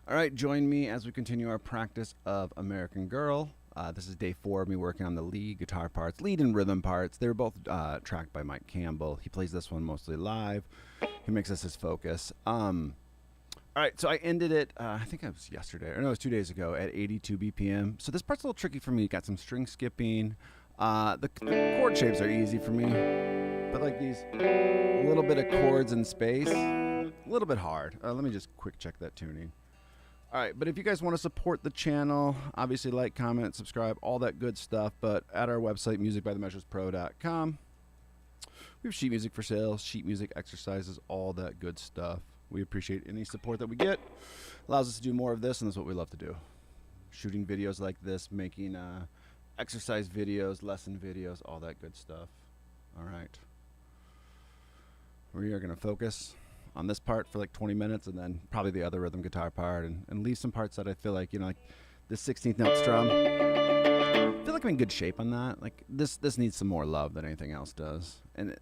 All right, join me as we continue our practice of American Girl. This is day 4 of me working on the lead guitar parts, lead and rhythm parts. They were both tracked by Mike Campbell. He plays this one mostly live. He makes this his focus. All right, so I ended it, I think it was yesterday, or no, it was 2 days ago at 82 BPM. So this part's a little tricky for me. Got some string skipping. The chord shapes are easy for me, but like these little bit of chords in space, a little bit hard. Let me just quick check that tuning. All right, but if you guys want to support the channel, obviously like, comment, subscribe, all that good stuff. But at our website, musicbythemeasurespro.com, we have sheet music for sale, sheet music exercises, all that good stuff. We appreciate any support that we get. Allows us to do more of this, and that's what we love to do. Shooting videos like this, making exercise videos, lesson videos, all that good stuff. All right. We are going to focus on this part for like 20 minutes and then probably the other rhythm guitar part and leave some parts that I feel like, you know, like this 16th note strum. I feel like I'm in good shape on that. Like this needs some more love than anything else does. And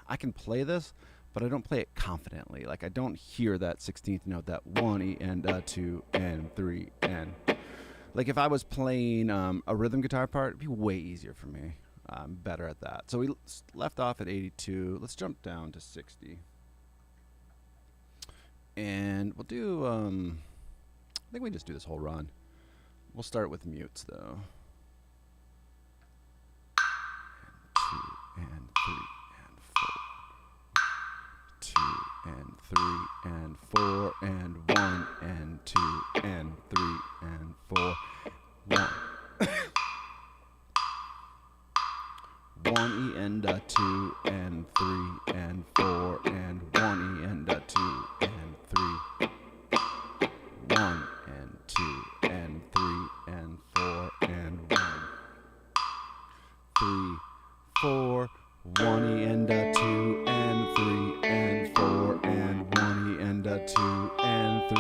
I can play this, but I don't play it confidently. Like I don't hear that 16th note, that 1 E and 2 and 3 and. Like if I was playing a rhythm guitar part, it'd be way easier for me. I'm better at that. So we left off at 82. Let's jump down to 60. And we'll do, I think we just do this whole run. We'll start with mutes though. And 2 and 3 and 4. 2 and 3 and 4 and 1 and 2 and 3 and 4. 1. 1 E and 2 and 3 and 4 and 1 E and 2 and 3. 1 and 2 and 3 and 4 and 1. 3, 4. 1 E and 2 and 3 and 4 and 1 E and 2 and 3.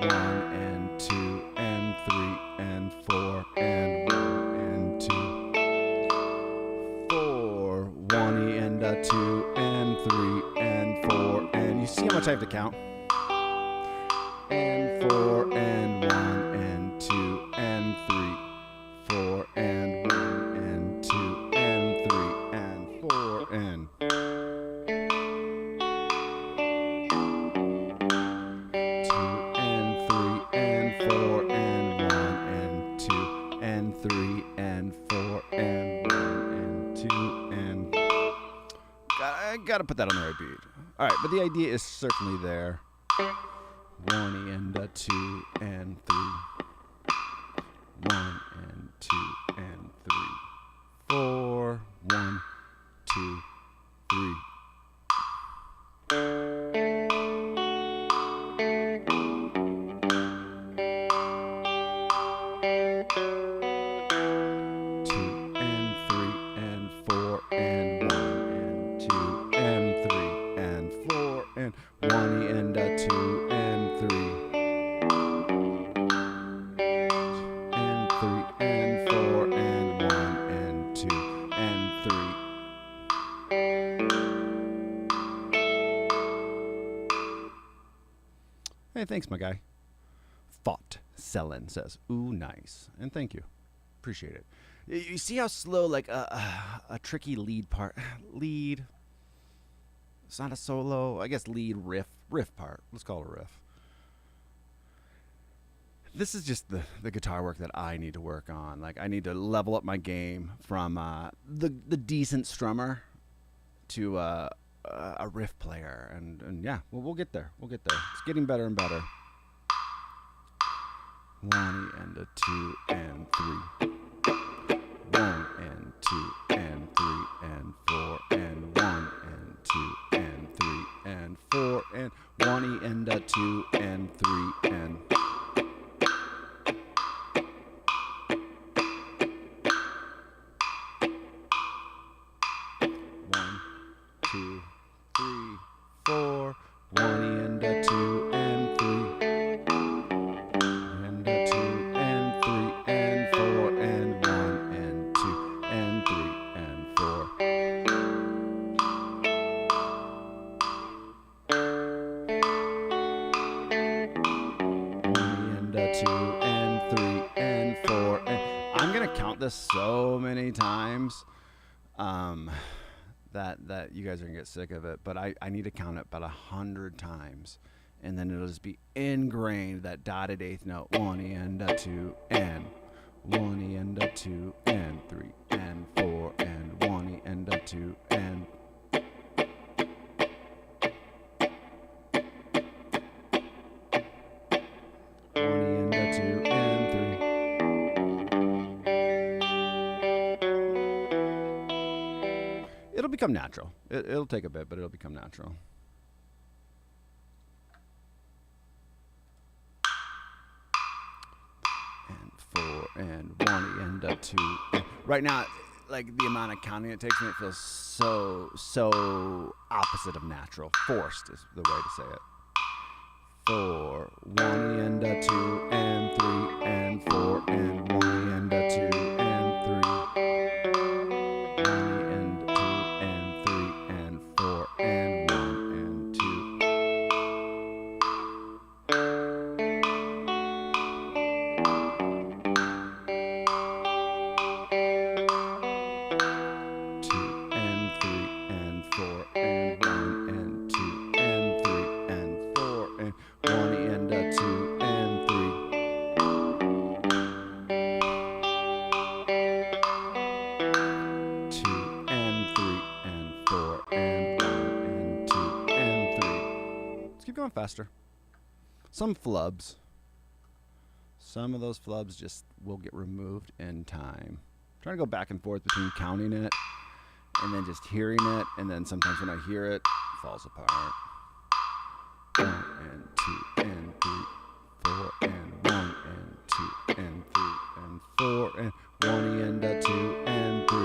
1 and 2 and 3 and 4 and 1 and 2. 4, 1 E and 2 and 3 and 4 and you see how much I have to count? And 4 and 1 and 2 and 3. 4 and 1 and 2 and 3 and 4 and 2 and 3 and 4 and 1 and 2 and 3 and 4 and 1 and 2 and I gotta put that on the right beat. All right, but the idea is certainly there. 1 E and 2 and 3. 1 and 2 and 3. 4, 1, 2, 3. Hey, thanks, my guy. Fought Sellen says, ooh, nice. And thank you. Appreciate it. You see how slow, like a tricky lead part. Lead. It's not a solo. I guess lead riff part. Let's call it a riff. This is just the guitar work that I need to work on. Like I need to level up my game from the decent strummer to a riff player, and yeah, we'll get there. We'll get there. It's getting better and better. 1 and 2 and 3. 1 and 2 and 3 and 4 and 1 and 2 and 3 and 4 and 1 E and 2 and 3 and 1, 2, 3, 4. 1 E and 2 and 3 and 2 and 3 and 4 and 1 and 2 and 3 and 4. this so many times that you guys are gonna get sick of it. But I need to count it about 100 times, and then it'll just be ingrained, that dotted eighth note. 1 and a 2 and 1 and a 2 and 3 and 4 and 1 and a 2 and 1 and a 2 and 3. It'll become natural. It'll take a bit, but it'll become natural. And 4 and 1 and a 2. Right now, like the amount of counting it takes me, it feels so opposite of natural. Forced is the way to say it. 4, 1 and a 2 and 3 and 4 and 1 and a 2 and 3. 1 and 2 and 3 and 4 and 1 and 2. 2 and 3 and 4 and 1 and 2 and 3 and 4 and 1 and a 2 and 3. 2 and 3 and 4 and 1 and 2 and 3. Let's keep going faster. Some flubs. Some of those flubs just will get removed in time. Trying to go back and forth between counting it and then just hearing it, and then sometimes when I hear it, it falls apart. 1 and 2 and 3, 4 and 1 and 2 and 3 and 4 and 1 and a 2 and 3.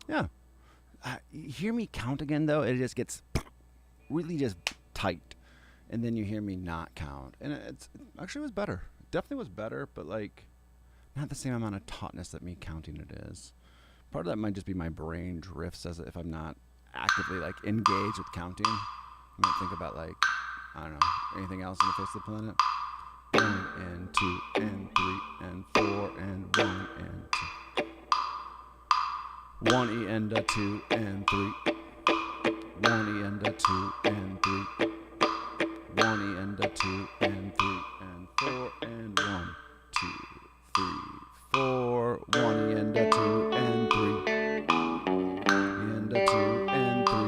'em. You hear me count again, though, it just gets really just tight. And then you hear me not count. And it actually was better. It definitely was better, but like not the same amount of tautness that me counting it is. Part of that might just be my brain drifts as if I'm not actively like engaged with counting. I might think about like, I don't know, anything else on the face of the planet. 1 and 2 and 3 and 4 and 1 and 2. 1 and a 2 and 3. 1 and a 2 and 3. 1 and a 2 and 3 and 4 and 1, 2, 3, 4. 1 and a 2 and 3. And a 2 and 3.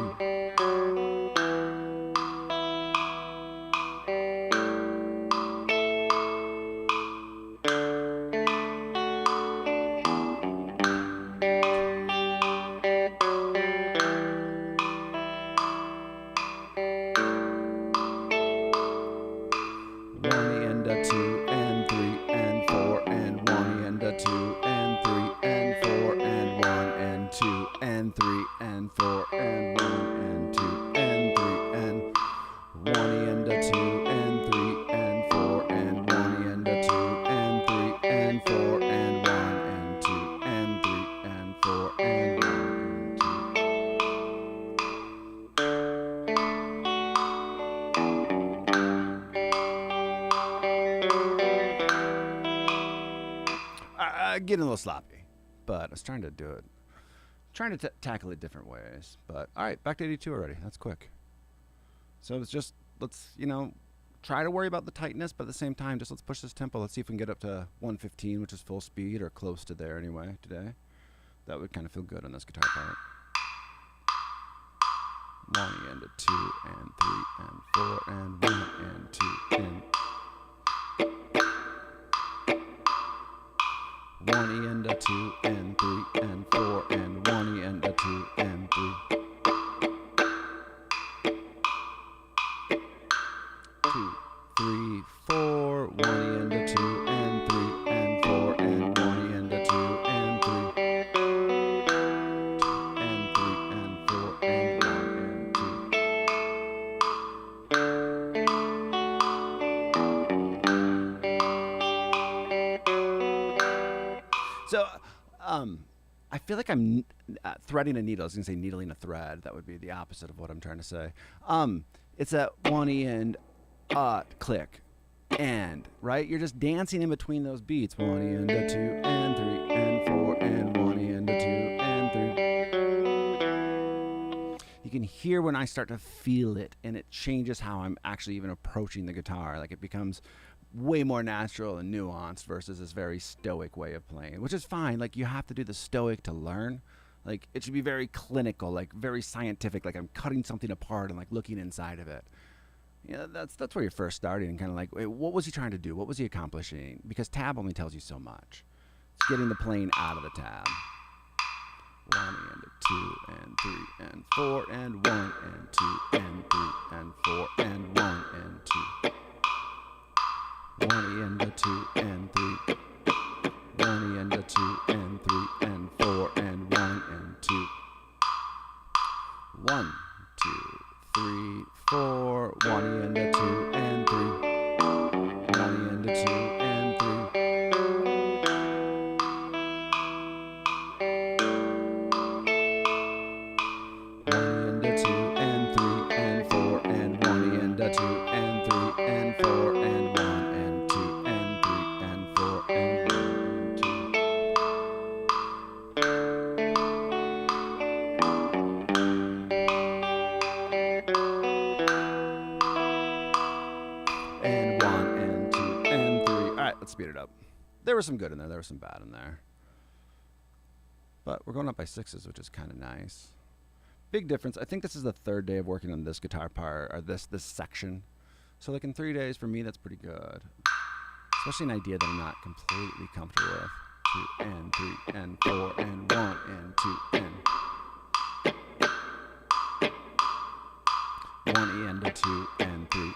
Getting a little sloppy, but I was trying to do it. Trying to tackle it different ways. But all right, back to 82 already. That's quick. So it's just, let's, try to worry about the tightness, but at the same time, just let's push this tempo. Let's see if we can get up to 115, which is full speed, or close to there anyway today. That would kind of feel good on this guitar part. 1 and a 2 and 3 and 4 and 1 and 2 and two, and three. 2, 3, 4, 1 and a 2 and 3 and 4 and 1 and a 2 and 3 and 3 and 4 and 1 and 2. So, I feel like I'm threading a needle. I was going to say needling a thread. That would be the opposite of what I'm trying to say. It's that 1 and click, and, right? You're just dancing in between those beats. 1 and a 2 and 3 and 4 and 1 and a 2 and 3. You can hear when I start to feel it, and it changes how I'm actually even approaching the guitar. Like, it becomes way more natural and nuanced versus this very stoic way of playing, which is fine. Like, you have to do the stoic to learn. Like, it should be very clinical, like very scientific, like I'm cutting something apart and like looking inside of it. Yeah, that's where you're first starting, and kind of like, wait, what was he trying to do? What was he accomplishing? Because tab only tells you so much. It's getting the playing out of the tab. 1 and a 2 and 3 and 4 and 1 and 2 and 3 and 4 and 1 and 2. 1 and a 2 and 3. 1 and a 2 and 3 and 4 and 1 and 2. 1, 2, 3, 4, 1 and a 2 and 3. 1 and a 2 and 3. 1 and a 2 and 3 and 4 and 1 and a 2 and 3 and 4 and 1 and 2 and 3 and 4 and 1 and 2. And 1 and 2 and 3. All right, let's speed it up. There was some good in there. There was some bad in there. But we're going up by 6s, which is kind of nice. Big difference. I think this is the third day of working on this guitar part, or this section. So like in 3 days, for me, that's pretty good. Especially an idea that I'm not completely comfortable with. 2 and 3 and 4 and 1 and 2 and 1 and a 2 and 3.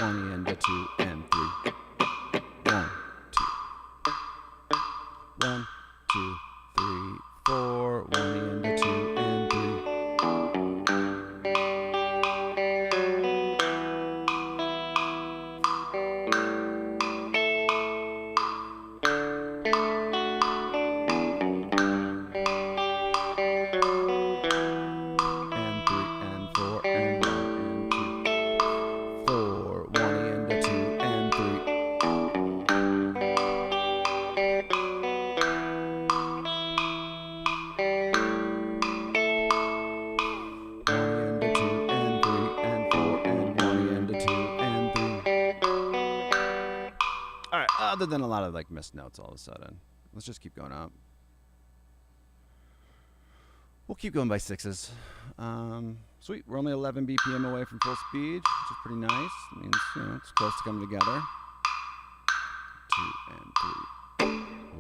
1 and a 2 and 3. 1, 2. 1, 2, 3, 4. 1 and a 2 and 3. And 3 and 4 and 1 and 2. 4. 1 and a 2 and 3. 1 and a 2 and 3 and 4 and 1 and a 2 and 3. All right, other than a lot of like missed notes all of a sudden. Let's just keep going up. We'll keep going by 6s. Sweet, we're only 11 BPM away from full speed, which is pretty nice. It means, it's close to coming together. 2 and 3.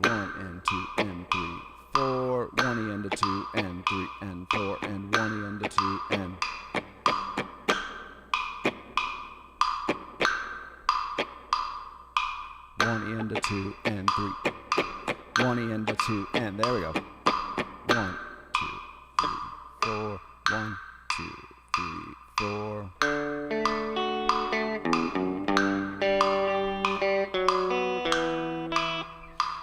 1 and 2 and 3. 4. 1 and a 2 and 3 and 4 and 1 and a 2 and 1 and a 2 and 3. 1 and a 2 and there we go. 1, 2, 3, 4. 1, 2, 3, 4.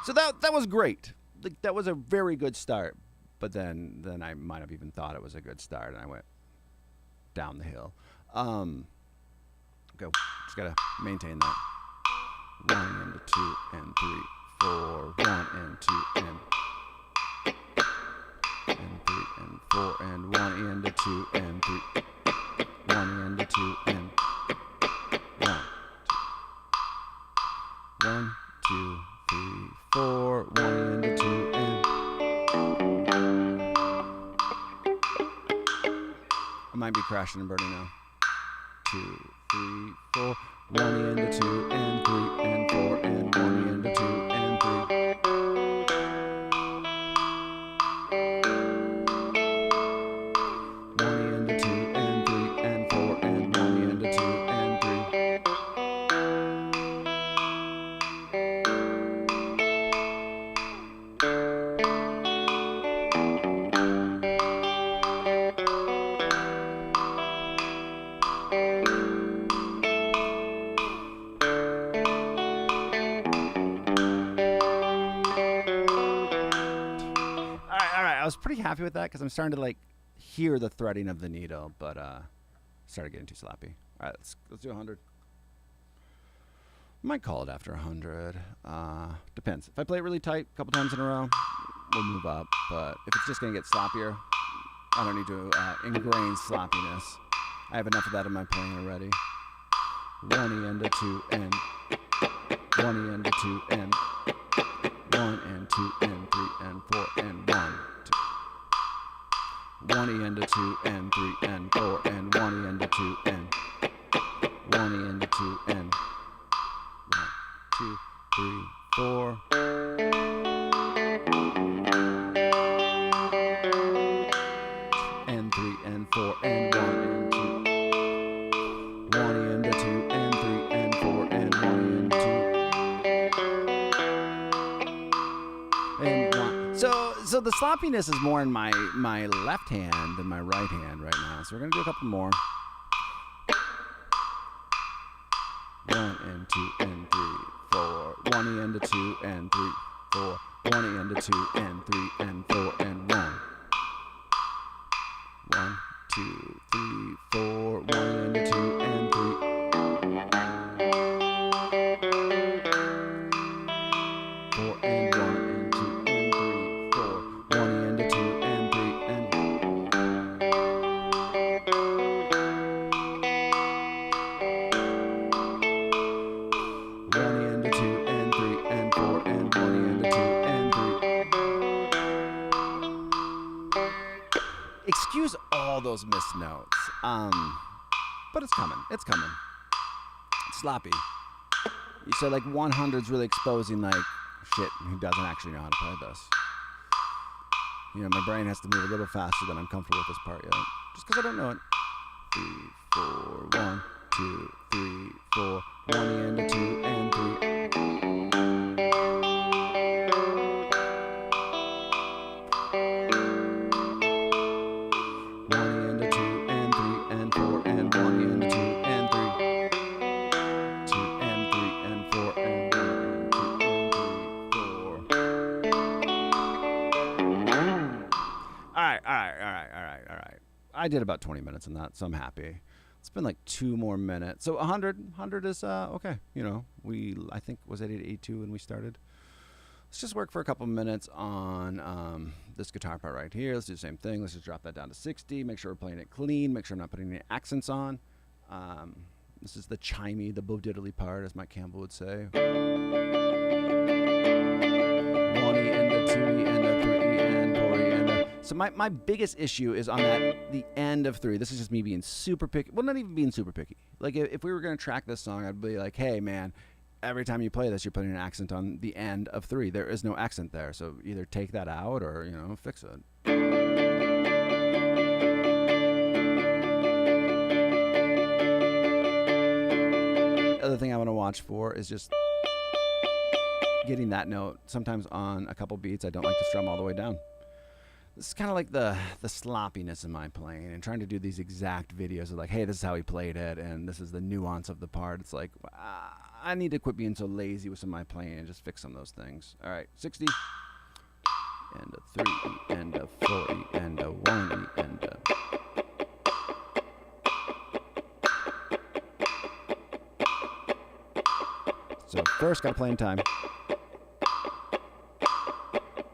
So that was great. Like, that was a very good start. But then I might have even thought it was a good start, and I went down the hill. Okay, just gotta maintain that. 1 and a 2 and 3, 4. 1 and 2 and 3 and 4 and 1 and a 2 and 3. 1 and a 2 and 1. 1, 2, 3, 4. 1 and a 2 and I might be crashing and burning now. 2, 3, 4. 1 and a 2 and 3 and 4 and 1 and a 2 and 3. pretty happy with that because I'm starting to like hear the threading of the needle, but started getting too sloppy. All right, let's do 100. Might call it after 100. Depends. If I play it really tight a couple times in a row, we'll move up. But if it's just gonna get sloppier, I don't need to ingrain sloppiness. I have enough of that in my playing already. 1 E and a 2 N. 1 E and a 2 N. 1 and 2 and 3 and 4 and 1, 2. 1 E and a 2 and 3 and 4 and 1 E and a 2 and 1 E and a 2 and 1, 2, 3, 4. And 3 and 4 and 1 and 2. 1 E and a 2 and 3 and 4 and 1 and 2. And 1. So the sloppiness is more in my left hand than my right hand right now. So we're gonna do a couple more. 1 and 2 and 3, 4. 1 E and a 2 and 3, 4. 1 E and a 2 and 3 and 4 and 1. 1, 2, 3, 4. 1 and a 2 and 3. 4 and 1 and 2 and 3, 4. 1 and a 2 and 3 and 1 and a 2 and 3 and 4 and 1 and a 2 and 3. Excuse all those missed notes. But it's coming. It's coming. It's sloppy. So like 100's really exposing like shit who doesn't actually know how to play this. You know, my brain has to move a little faster than I'm comfortable with this part yet. Just because I don't know it. 3, 4, 1, 2, 3, 4. 1 E and a 2 and 3. 1 E and a 2 and 3 and 4 and 1 E and a 2 and 3. 2 and 3 and 4 and 1 and 2 and 3, 4. All right. I did about 20 minutes in that, so I'm happy. It's been like 2 more minutes. So 100 is okay. You know, I think was at 82 when we started. Let's just work for a couple minutes on this guitar part right here. Let's do the same thing. Let's just drop that down to 60. Make sure we're playing it clean. Make sure I'm not putting any accents on. This is the chimey, the bo diddly part, as Mike Campbell would say. 1 E and a 2 E and a 3 E and 4 E and a... So my biggest issue is on the end of 3. This is just me being super picky. Well, not even being super picky. Like if we were going to track this song, I'd be like, hey, man, every time you play this, you're putting an accent on the end of 3. There is no accent there. So either take that out or, you know, fix it. Other thing I want to watch for is just getting that note. Sometimes on a couple beats, I don't like to strum all the way down. This is kind of like the sloppiness in my playing and trying to do these exact videos of like, hey, this is how he played it and this is the nuance of the part. It's like, I need to quit being so lazy with some of my playing and just fix some of those things. All right, 60 and a 3 E and a 4 E and a 1 E and a... So first, gotta play in time.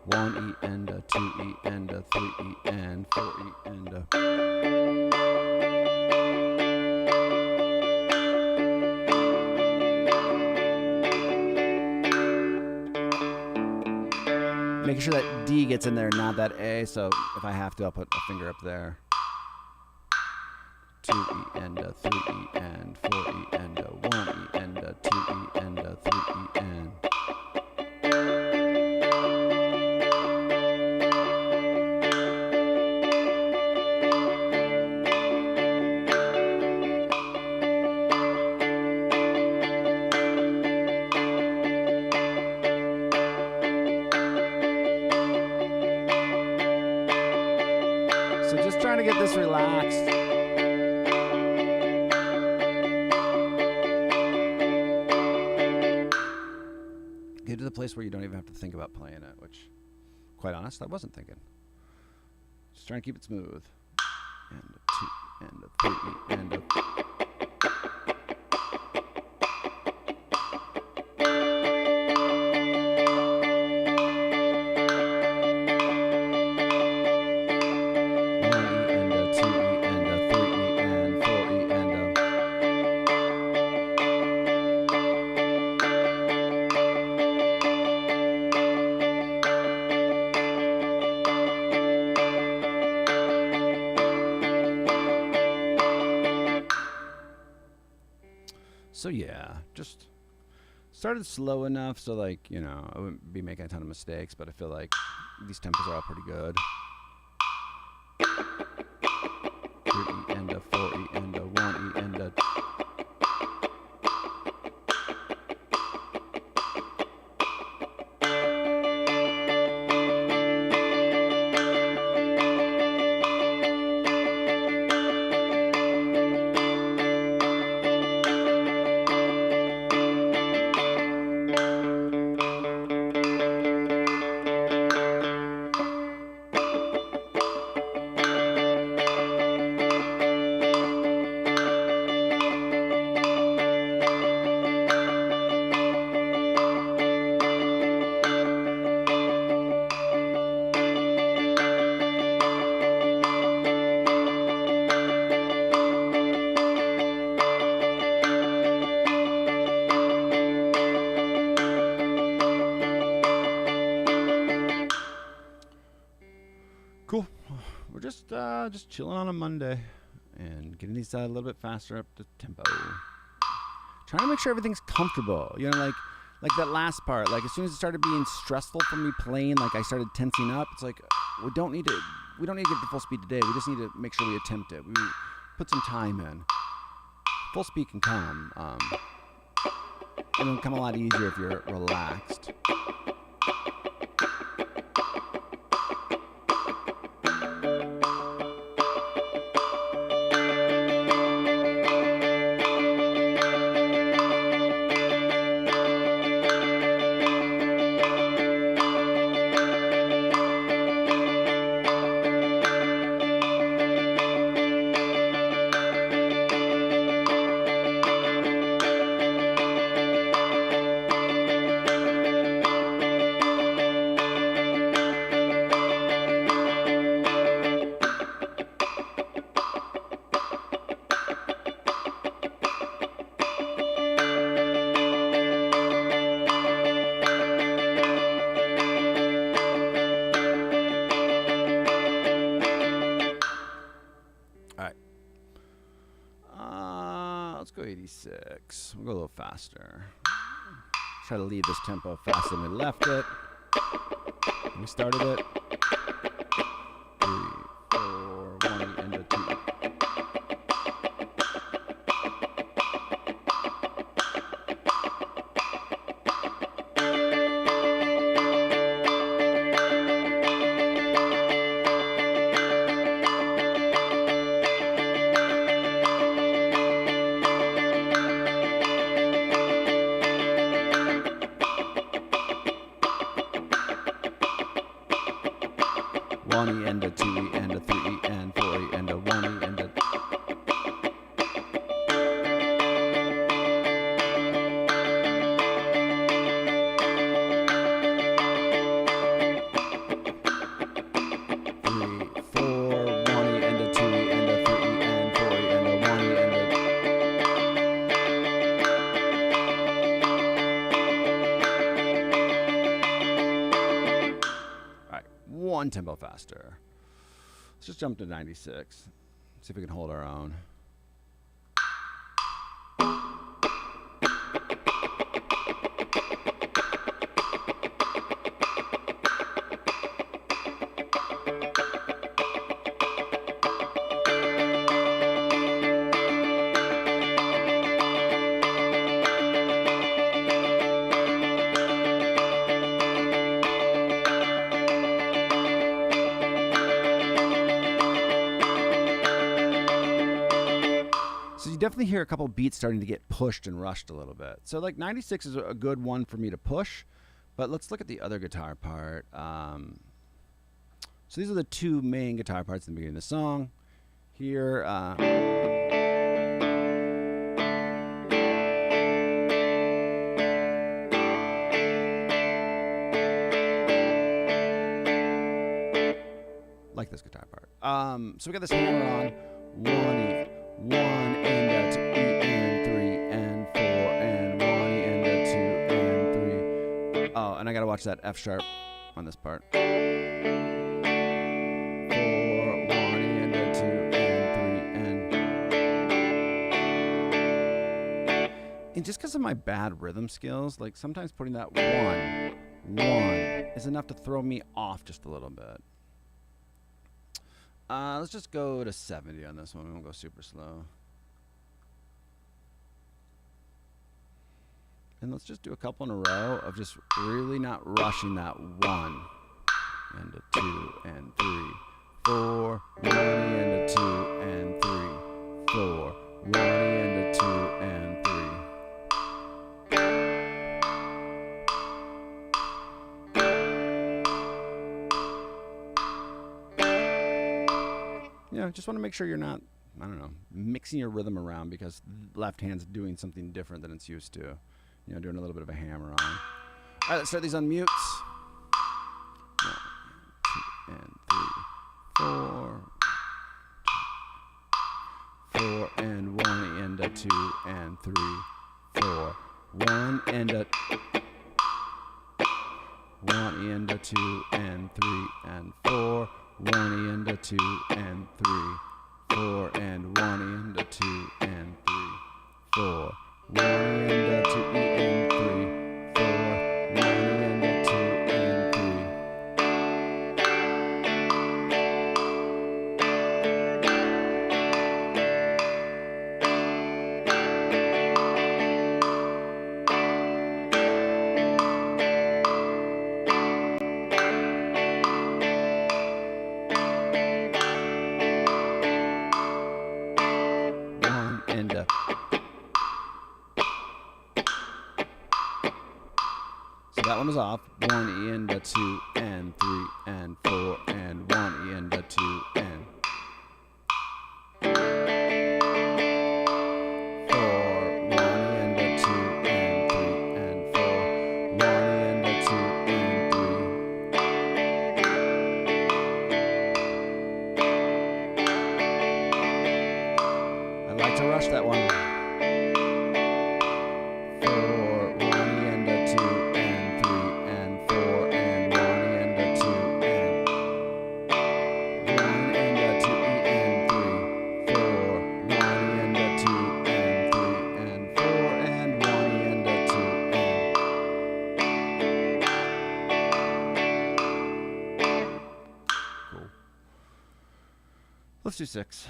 1 E and a 2 E and a 3 E and 4 E and a... Making sure that D gets in there, not that A. So if I have to, I'll put a finger up there. 2 E and a 3 E and 4 E and a 1 E and a 2 E and a 3 E and... So just trying to get this relaxed. Get to the place where you don't even have to think about playing it, which, quite honest, I wasn't thinking. Just trying to keep it smooth. And a 2, and a 3, and a... So yeah, just started slow enough so like, you know, I wouldn't be making a ton of mistakes, but I feel like these tempos are all pretty good. 3E and a 4E and a 1E and a... Cool. We're just chilling on a Monday and getting these a little bit faster up to tempo. Trying to make sure everything's comfortable. You know, like that last part. Like as soon as it started being stressful for me playing, like I started tensing up. It's like we don't need to get the full speed today. We just need to make sure we attempt it. We put some time in. Full speed can come. It'll come a lot easier if you're relaxed. Let's go 86. We'll go a little faster. Try to leave this tempo faster than we left it. We started it. 3, 4, 1, and a 2. One E and a 2E and a 3E and 4E and a 1E and a... One tempo faster. Let's just jump to 96. See if we can hold our own. Definitely hear a couple beats starting to get pushed and rushed a little bit. So like 96 is a good one for me to push, but let's look at the other guitar part. So these are the two main guitar parts in the beginning of the song. Here, like this guitar part. So we got this hammer on, 1 E, 1 and 2 E and 3 and 4 and 1 E and 2 and 3. Oh, and I gotta watch that F sharp on this part. 4, 1 E and 2 and 3 and just because of my bad rhythm skills, like sometimes putting that 1 is enough to throw me off just a little bit. Let's just go to 70 on this one. We won't go super slow. And let's just do a couple in a row of just really not rushing that 1 and 2 and 3, 4, 1 and 2 and 3, 4, 1 and 2 and 3. You know, just want to make sure you're not, I don't know, mixing your rhythm around because left hand's doing something different than it's used to. You know, doing a little bit of a hammer on. All right, let's start these on mutes. 1, 2, and 3, 4, 4 and 1 and 2 and 3, 4, 1 and 1 and 2 and 3 and 4. 1 and 2 and 3, 4 and 1 and 2 and 3, 4, 1 and 2 and 3, 4, 1 and 2 and 3. So that one was off. 1 and 2 and 3 and 4 and 1 and 2 and 4, 1 and 2 and 3 and 4, 1 and 2 and 3. I like to rush that one. 4, 1 and 2 and 3 and 4 and 1 and 2 and 1 and 2 and 3, 4, 1 and 2 and 3 and 4 and 1 and 2 and. Cool. Let's do 6.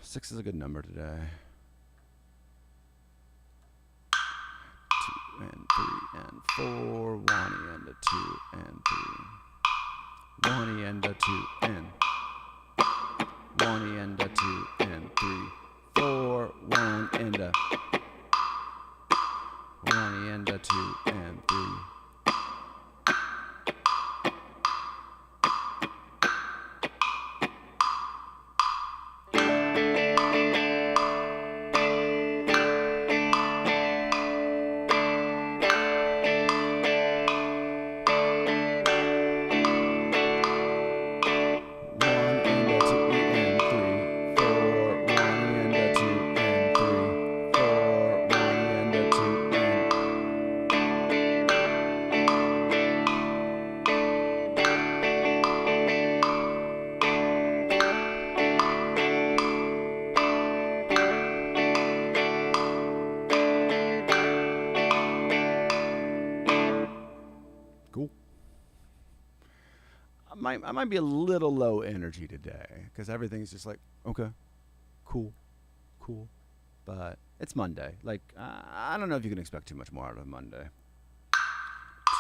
6 is a good number today. 2 and 3 and 4, 1 and 2 and 3, 1 and 2 and 1 and 2 and 3, 4, 1 and 1 and 2 and 3. Cool. I might be a little low energy today because everything's just like, okay, cool. But it's Monday. Like, I don't know if you can expect too much more out of Monday.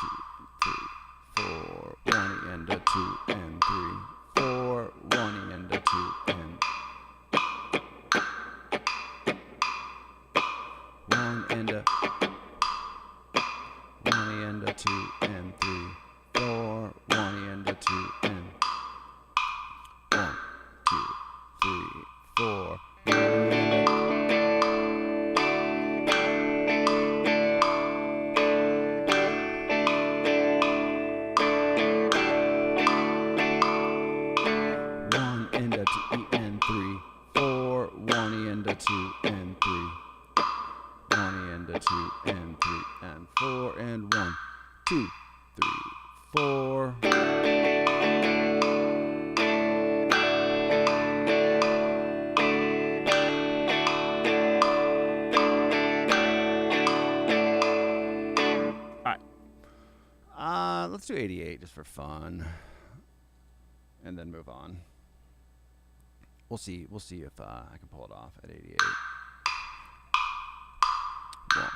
2 and 3, 4, 1 and 2 and 3, 4, 1 and 2 and 1 and 1 and 2 and 3, 4, 1 and 2 and 4. 1 and a 1 and a 2 E and 3 4 1 and a 2 and 3 1 and a 2 and 3 and 4 and 1 2 3 4. Let's do 88 just for fun, and then move on. We'll see if I can pull it off at 88. 1,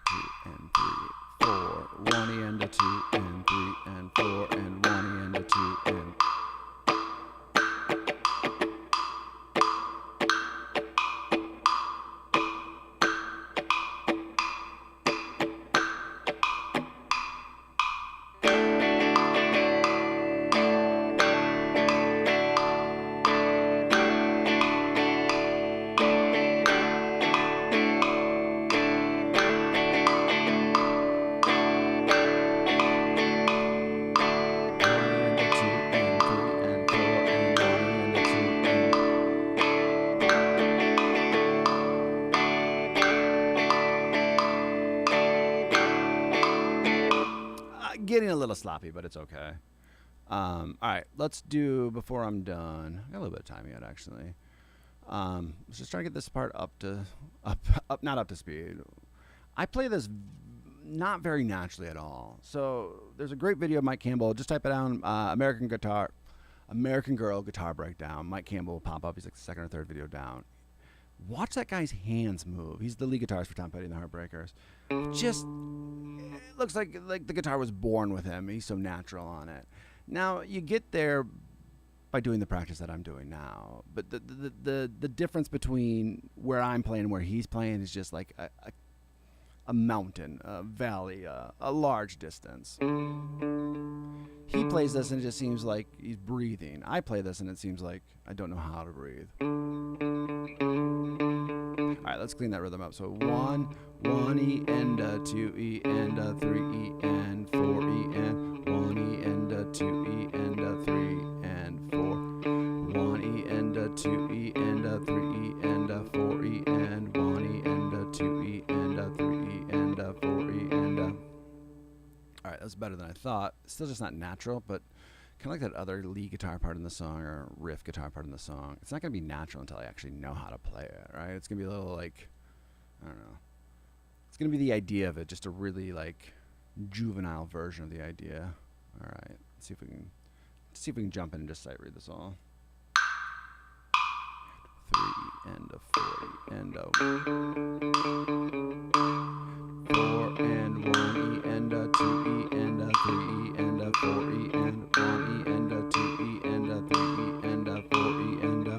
2, and 3, 4. 1 and a 2 and 3 and 4 and 1 and a 2 and. Getting a little sloppy, but it's okay. All right, let's do, before I'm done, I got a little bit of time yet, actually. Let's just try to get this part not up to speed. I play this not very naturally at all. So there's a great video of Mike Campbell. Just type it down, American Girl guitar breakdown. Mike Campbell will pop up. He's like the second or third video down. Watch that guy's hands move. He's the lead guitarist for Tom Petty and the Heartbreakers. It looks like the guitar was born with him. He's so natural on it. Now, you get there by doing the practice that I'm doing now. But the difference between where I'm playing and where he's playing is just like a mountain, a valley, a large distance. He plays this and it just seems like he's breathing. I play this and it seems like I don't know how to breathe. All right, let's clean that rhythm up. So 1 E and a 2 E and a 3 E and 4 E and 1 E and a 2 E and a 3 and 4. 1 E and a 2 E and a 3 E and a 4 E and 1 E and a 2 E and a 3 E and a 4 E and a. All right, that's better than I thought. Still just not natural, but kind of like that other lead guitar part in the song or riff guitar part in the song. It's not going to be natural until I actually know how to play it, right? It's going to be a little like, I don't know. It's going to be the idea of it, just a really like juvenile version of the idea. All right, let's see if we can jump in and just sight read this all. 3 and a 4 and a 4 and 1 E and a 2 E and a 3 E and a 4 E and 1 E and a 2 E and a 3 E and a 4 E and a.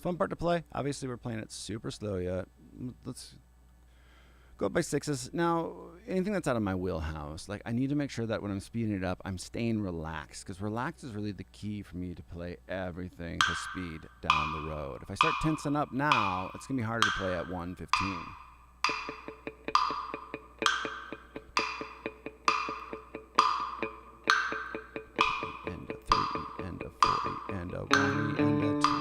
Fun part to play. Obviously, we're playing it super slow yet. Let's go up by sixes. Now, anything that's out of my wheelhouse, like I need to make sure that when I'm speeding it up, I'm staying relaxed, because relaxed is really the key for me to play everything to speed down the road. If I start tensing up now, it's going to be harder to play at 1:15. And a 3 and a 4 and a 1 and a 2.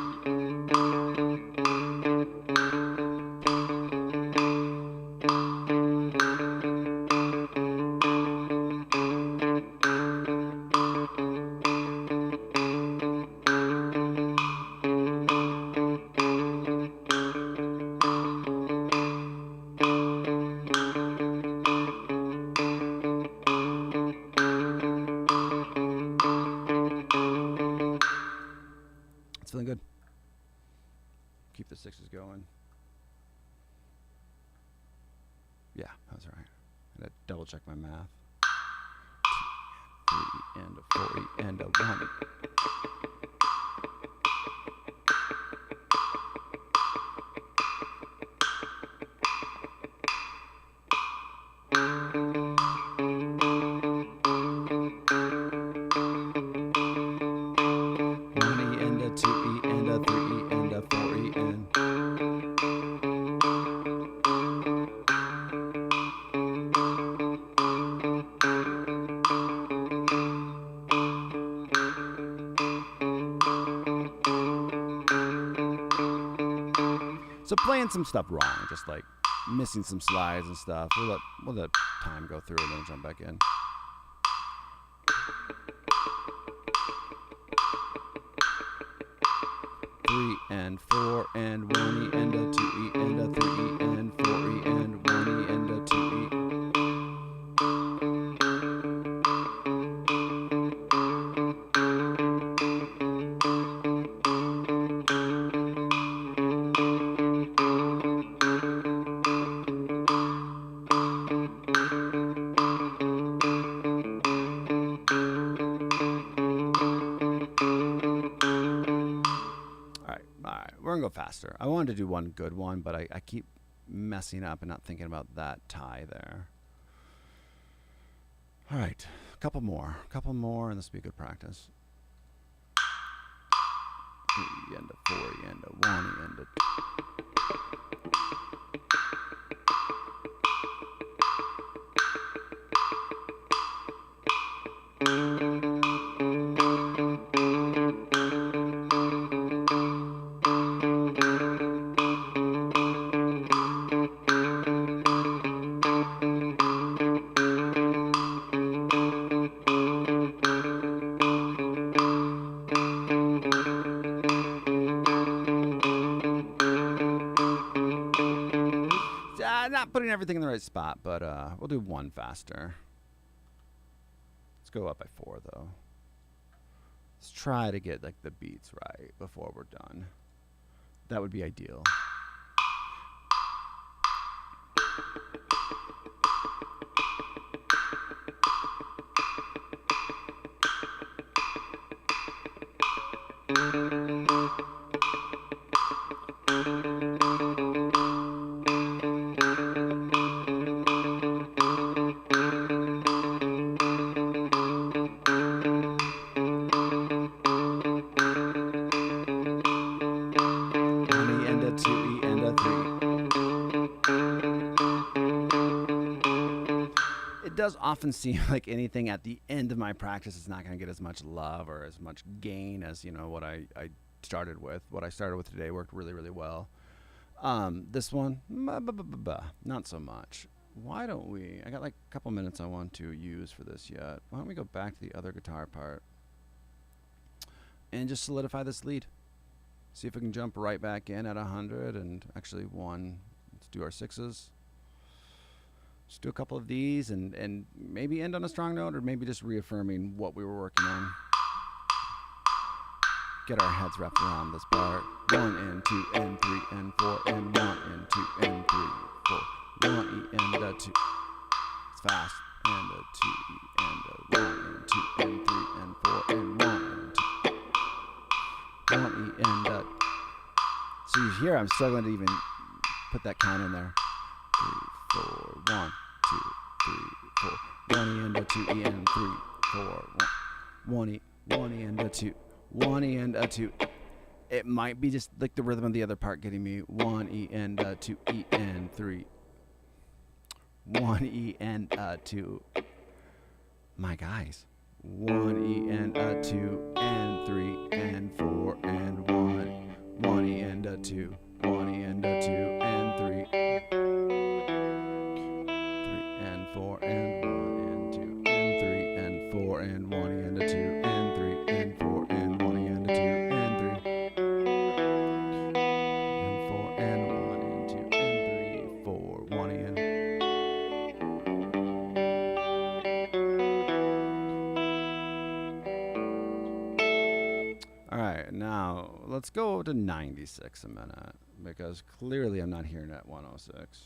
feeling good. Keep the sixes going. Yeah, that was all right. I had to double check my math. 2 and a 4 and a 1. So playing some stuff wrong, just like missing some slides and stuff. We'll let time go through and then jump back in. Three and 4 and 1 E and a 2 E and a 3 E and 4 E and 1 E and a 2 E. We're gonna go faster. I wanted to do one good one, but I keep messing up and not thinking about that tie there. All right, a couple more, and this will be good practice. 3 and a 4 and a 1 and a 2. Not putting everything in the right spot, but we'll do one faster. Let's go up by 4 though. Let's try to get like the beats right before we're done. That would be ideal. It does often seem like anything at the end of my practice is not going to get as much love or as much gain as, you know, what I started with. What I started with today worked really, really well. This one, not so much. Why don't we, I got like a couple minutes I want to use for this yet. Why don't we go back to the other guitar part and just solidify this lead. See if we can jump right back in at 100 and actually let's do our 6s. Just do a couple of these and maybe end on a strong note, or maybe just reaffirming what we were working on. Get our heads wrapped around this part. 1 and 2 and 3 and 4 and 1 and 2 and 3, 4. 1 E and a 2. It's fast. And a 2 E and a 1 and 2 and 3 and 4 and 1 and 2. 1 E and a. So you hear I'm struggling to even put that count in there. 3, 4, 1, 2, 3, 4. 1 E and a 2 E and 3, 4, 1 E, 1 E and a 2, 1 E and a 2. It might be just like the rhythm of the other part getting me 1 E and a 2 E and 3, 1 E and a 2. My guys, 1 E and a 2 and 3 and 4 and 1, 1 E and a 2, 1 E and a 2 and 3. 4 and 1 and 2 and 3 and 4 and 1 E and a 2 and 3 and 4 and 1 E and a 2 and 3 and 4 and 1 and 2 and 3 4 1 E and. All right, now Now, let's go to 96 a minute, because clearly I'm not hearing it at 106.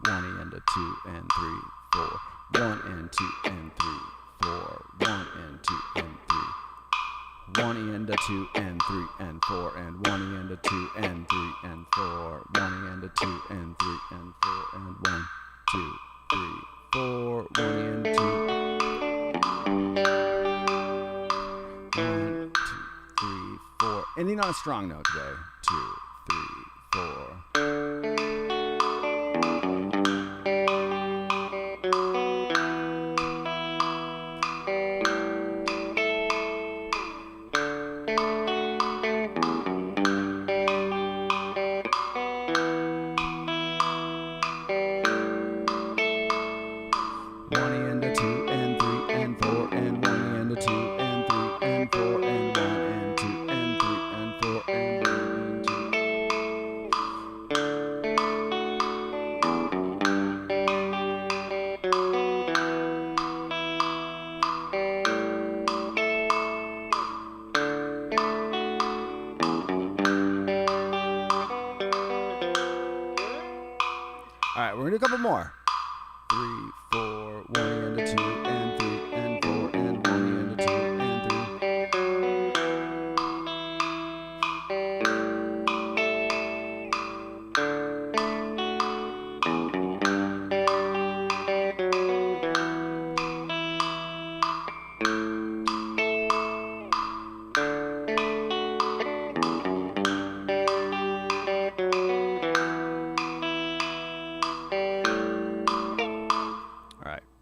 One and a 2 and 3, 4. 1 and 2 and 3, 4. 1 and 2 and 3. 1 and a 2 and 3 and 4 and 1 and a 2 and 3 and 4. 1 and a 2 and 3 and 4 and 1, 2, 3, 4. 1 and 2. 1, 2, 3, 4. Ending on a strong note today. 2, 3, 4. All right, we're gonna do a couple more. 3, 4, 1 and a 2 and 3 and 4 and 1 and a 2 and 3.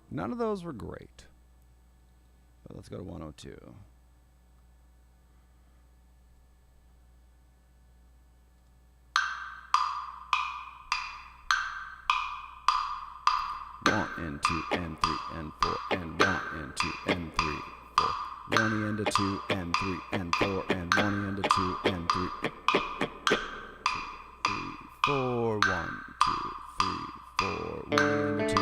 None of those were great. But let's go to 102. One and 2 and 3 and 4 and 1 and 2 and 3, 4. 1 and a 2 and 3 and 4 and 1 and a 2 and 3. 2, 3, 4. 1, 2, 3, 4. 1 and a 2.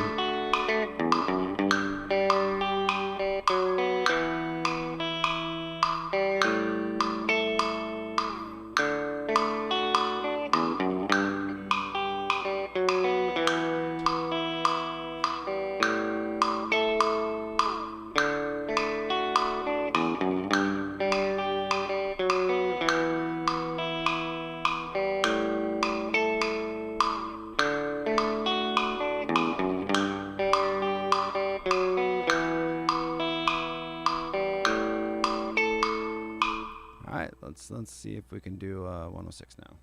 Let's see if we can do 106 now.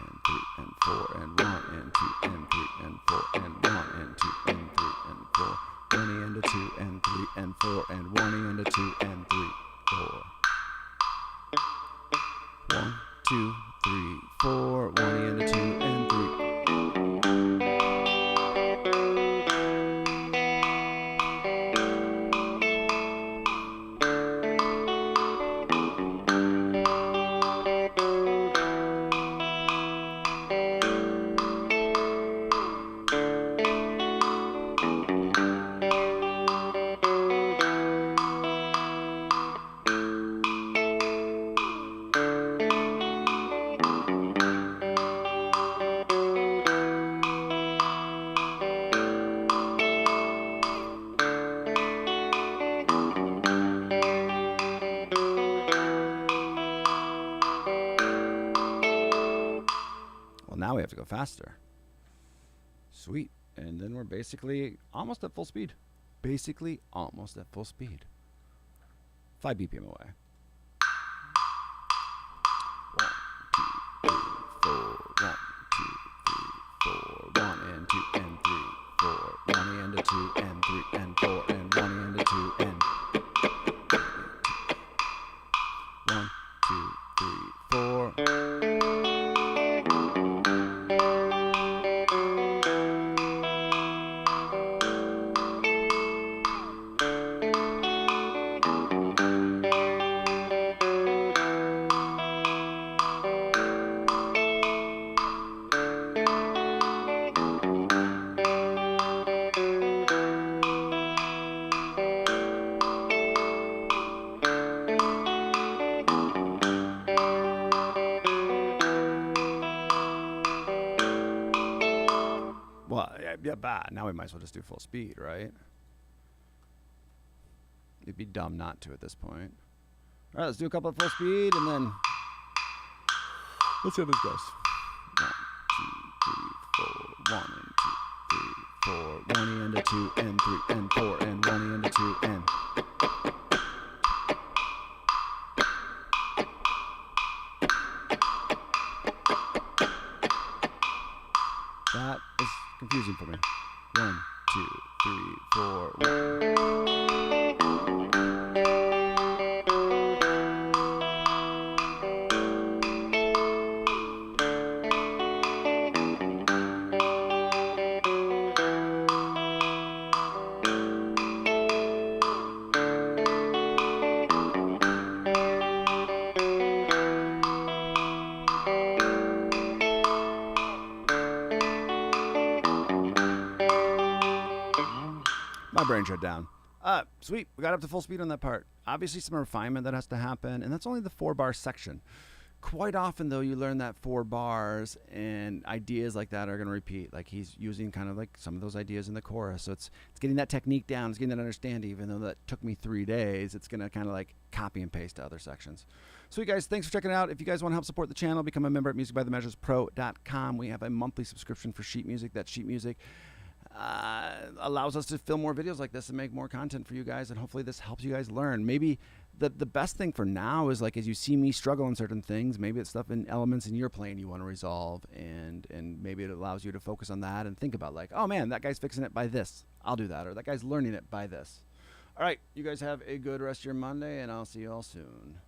And 3 and 4 and 1 and 2 and 3 and 4 and 1 and 2 and 3 and 4. 1 and a 2 and 3 and 4 and 1 and a 2 and 3, 4. 1, 2, 3, 4. 1 and a 2 and 3. Now we have to go faster. Sweet. And then we're basically almost at full speed. Basically almost at full speed. 5 BPM away. 1, 2, 3, 4. 1, 2, 3, 4. 1 and 2 and 3, 4. 1 and a 2 and 3 and 4 and 1 and a 2 and 1, 2, 3, 4. Well, yeah, bah. Now we might as well just do full speed, right? It'd be dumb not to at this point. All right, let's do a couple of full speed, and then let's see how this goes. 1, 2, 3, 4. 1 and 2, 3, 4. 1 and a 2 and 3 and 4 and 1 and a 2 and. That is confusing for me. 1, 2, 3, 4. 1. My brain shut down. Sweet. We got up to full speed on that part. Obviously some refinement that has to happen, and that's only the 4-bar section. Quite often, though, you learn that 4 bars and ideas like that are going to repeat. Like he's using kind of like some of those ideas in the chorus. So it's getting that technique down. It's getting that understanding. Even though that took me 3 days, it's going to kind of like copy and paste to other sections. Sweet, guys. Thanks for checking it out. If you guys want to help support the channel, become a member at musicbythemeasurespro.com. We have a monthly subscription for sheet music. That sheet music allows us to film more videos like this and make more content for you guys, and hopefully this helps you guys learn. Maybe the best thing for now is like as you see me struggle in certain things, maybe it's stuff in elements in your playing you want to resolve, and maybe it allows you to focus on that and think about like, oh man, that guy's fixing it by this, I'll do that, or that guy's learning it by this. All right, you guys have a good rest of your Monday, and I'll see you all soon.